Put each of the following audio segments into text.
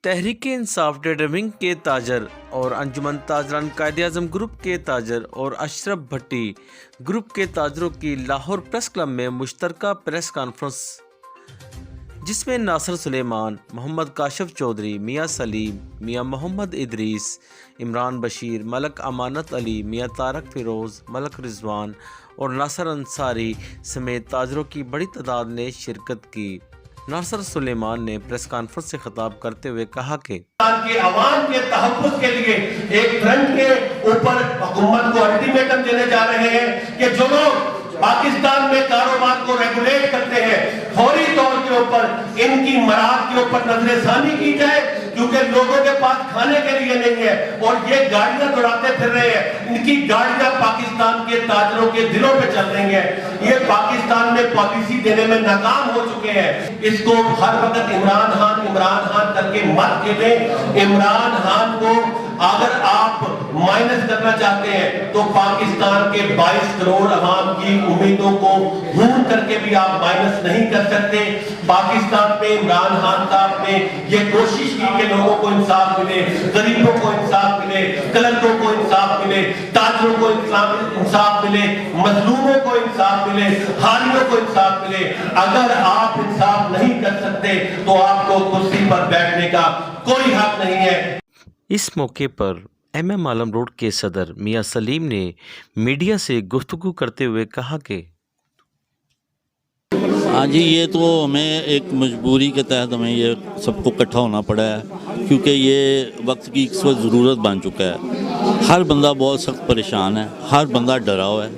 Tehreek-e-Insaf data wing के ताजर और अंजुमन ताजरान Quaid-e-Azam group के ताजर और अशरफ भट्टी ग्रुप के ताजरों की लाहौर प्रेस क्लब में मुश्तरका प्रेस कॉन्फ्रेंस, जिसमें नासिर सुलेमान, मोहम्मद काशिफ चौधरी, मियां सलीम, मियां मोहम्मद इदरीस, इमरान बशीर, मलक अमानत अली, मियां तारक फिरोज़, मलक रिजवान और नासिर अंसारी समेत ताजरों की बड़ी तादाद ने शिरकत की। नासिर सुलेमान ने प्रेस कॉन्फ्रेंस से खिताब करते हुए कहा कि अवाम के तहफ़्फ़ुज़ के लिए एक फ्रंट के ऊपर हुकूमत को अल्टीमेटम देने जा रहे हैं कि जो लोग पाकिस्तान में कारोबार को रेगुलेट करते हैं, फौरी तौर के ऊपर इनकी मराद के ऊपर नजरसानी की जाए, क्योंकि लोगों के पास खाने के लिए नहीं है और ये गाड़ियां दौड़ाते फिर रहे हैं। इनकी गाड़ियां पाकिस्तान के ताजरों के दिलों पे चल रही हैं। ये पाकिस्तान में पॉलिसी देने में नाकाम हो चुके हैं। इसको हर वक्त इमरान खान करके मत खेलें। इमरान खान को अगर आप माइनस करना चाहते हैं तो पाकिस्तान के 22 करोड़ अवाम की उम्मीदों को भूल करके भी आप माइनस नहीं कर सकते। पाकिस्तान में इमरान खान साहब ने ये कोशिश की कि लोगों को इंसाफ मिले, गरीबों को इंसाफ मिले, कलंकों को इंसाफ मिले, ताजरों को इंसाफ मिले, मजलूमों को इंसाफ मिले, हारियों को इंसाफ मिले। अगर आप इंसाफ नहीं कर सकते तो आपको कुर्सी पर बैठने का कोई हक नहीं है। इस मौके पर MM आलम रोड के सदर मियां सलीम ने मीडिया से गुफ्तगू करते हुए कहा कि हाँ जी, ये तो हमें एक मजबूरी के तहत हमें ये सबको इकट्ठा होना पड़ा है, क्योंकि ये वक्त की इस वक्त ज़रूरत बन चुका है। हर बंदा बहुत सख्त परेशान है, हर बंदा डरा हुआ है,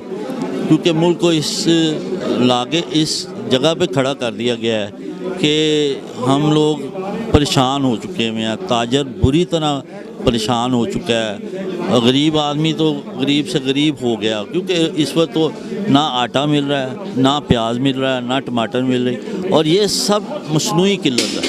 क्योंकि मुल्क को इस जगह पे खड़ा कर दिया गया है कि हम लोग परेशान हो चुके हैं। ताजर बुरी तरह परेशान हो चुका है। गरीब आदमी तो गरीब से गरीब हो गया, क्योंकि इस वक्त तो ना आटा मिल रहा है, ना प्याज मिल रहा है, ना टमाटर मिल रही, और ये सब मसनूई किल्लत है।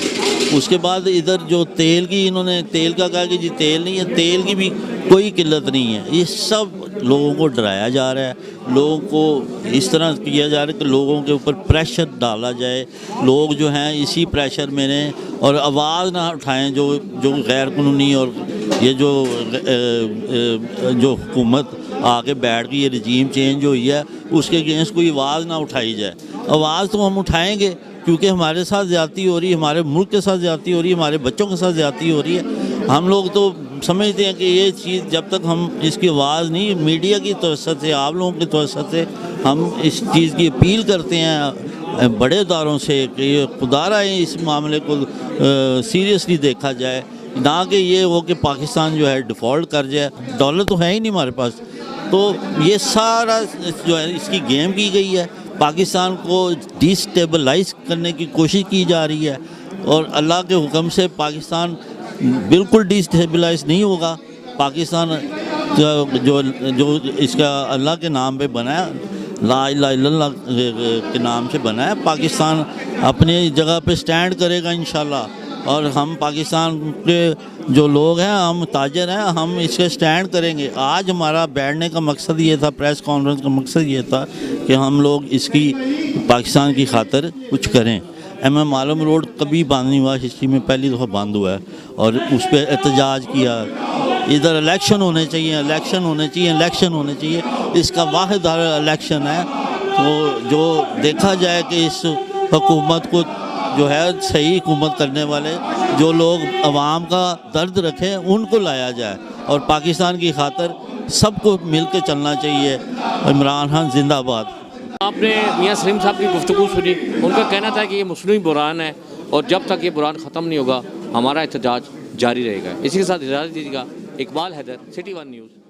उसके बाद इधर जो तेल की इन्होंने तेल का कहा कि जी तेल नहीं है, तेल की भी कोई किल्लत नहीं है। ये सब लोगों को डराया जा रहा है, लोगों को इस तरह किया जा रहा है कि लोगों के ऊपर प्रेशर डाला जाए। लोग जो हैं इसी प्रेशर में रहें और आवाज़ ना उठाएं जो गैर कानूनी और ये जो हुकूमत आके बैठ गई, ये रजीम चेंज हुई है, उसके अगेंस्ट कोई आवाज़ ना उठाई जाए। आवाज़ तो हम उठाएंगे, क्योंकि हमारे साथ ज़्यादती हो रही है, हमारे मुल्क के साथ ज़्यादती हो रही है, हमारे बच्चों के साथ ज़्यादती हो रही है। हम लोग तो समझते हैं कि ये चीज़ जब तक हम इसकी आवाज़ नहीं, मीडिया की तवज्जो से, आप लोगों की तवज्जो से हम इस चीज़ की अपील करते हैं बड़े इदारों से कि खुदारा इस मामले को सीरियसली देखा जाए, ना कि ये हो कि पाकिस्तान जो है डिफ़ॉल्ट कर जाए। डॉलर तो है ही नहीं हमारे पास, तो ये सारा जो है इसकी गेम की गई है। पाकिस्तान को डिस्टेबलाइज करने की कोशिश की जा रही है, और अल्लाह के हुक्म से पाकिस्तान बिल्कुल डिस्टेबलाइज नहीं होगा। पाकिस्तान जो इसका अल्लाह के नाम पे बना है, ला इलाहा इल्लल्लाह के नाम से बना है, पाकिस्तान अपनी जगह पे स्टैंड करेगा इंशाल्लाह। और हम पाकिस्तान के जो लोग हैं, हम ताजर हैं, हम इसके स्टैंड करेंगे। आज हमारा बैठने का मकसद ये था, प्रेस कॉन्फ्रेंस का मकसद ये था कि हम लोग इसकी पाकिस्तान की खातिर कुछ करें। MM आलम रोड कभी बंद नहीं हुआ, हिस्ट्री में पहली दफ़ा बंद हुआ है, और उस पर एहतजाज किया। इधर इलेक्शन होने चाहिए, इलेक्शन होने चाहिए, इलेक्शन होने चाहिए। इसका वाहिद इलेक्शन है, तो जो देखा जाए कि इस हुकूमत को जो है सही हुकूमत करने वाले जो लोग अवाम का दर्द रखें, उनको लाया जाए, और पाकिस्तान की खातिर सबको मिल के चलना चाहिए। इमरान खान जिंदाबाद। आपने मियां सलीम साहब की गुफ्तगू सुनी, उनका कहना था कि ये मुस्लिम बुरान है, और जब तक ये बुरान ख़त्म नहीं होगा हमारा एहतजाज जारी रहेगा। इसी के साथ इजाज़त दीजिएगा। Iqbal Haider, city 1 news.